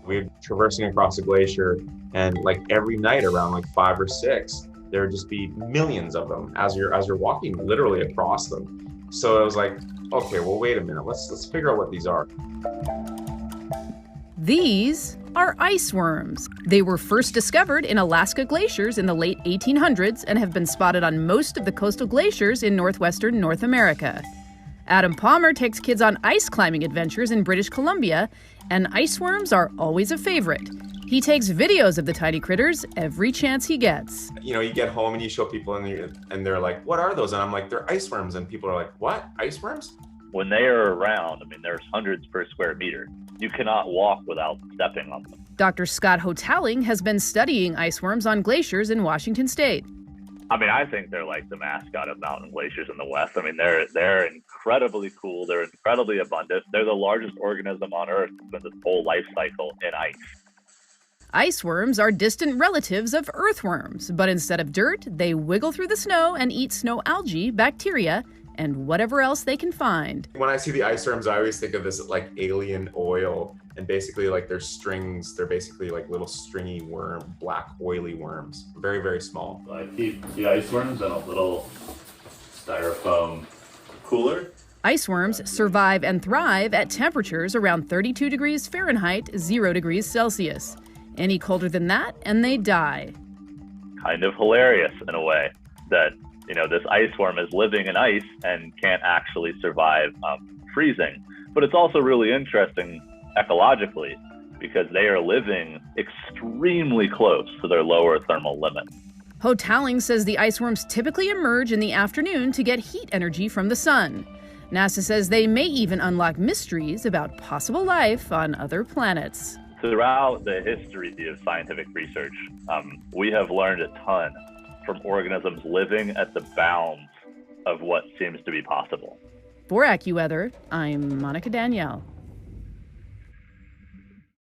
We were traversing across a glacier, and like every night around like 5 or 6, there would just be millions of them as you're walking literally across them. So I was like, okay, well, wait a minute, let's figure out what these are. These are ice worms. They were first discovered in Alaska glaciers in the late 1800s and have been spotted on most of the coastal glaciers in northwestern North America. Adam Palmer takes kids on ice climbing adventures in British Columbia, and ice worms are always a favorite. He takes videos of the tiny critters every chance he gets. You know, you get home and you show people and they're like, what are those? And I'm like, they're ice worms. And people are like, what? Ice worms? When they are around, I mean, there's hundreds per square meter. You cannot walk without stepping on them. Dr. Scott Hotaling has been studying ice worms on glaciers in Washington State. I mean, I think they're like the mascot of mountain glaciers in the West. I mean, they're incredibly cool. They're incredibly abundant. They're the largest organism on Earth with its whole life cycle in ice. Ice worms are distant relatives of earthworms, but instead of dirt, they wiggle through the snow and eat snow algae, bacteria, and whatever else they can find. When I see the ice worms, I always think of this like alien oil, and basically like their strings, they're basically like little stringy black oily worms, very, very small. I keep the ice worms in a little styrofoam cooler. Ice worms survive and thrive at temperatures around 32 degrees Fahrenheit, 0 degrees Celsius. Any colder than that, and they die. Kind of hilarious in a way that, you know, this ice worm is living in ice and can't actually survive freezing. But it's also really interesting ecologically because they are living extremely close to their lower thermal limit. Hotaling says the ice worms typically emerge in the afternoon to get heat energy from the sun. NASA says they may even unlock mysteries about possible life on other planets. Throughout the history of scientific research, we have learned a ton from organisms living at the bounds of what seems to be possible. For AccuWeather, I'm Monica Danielle.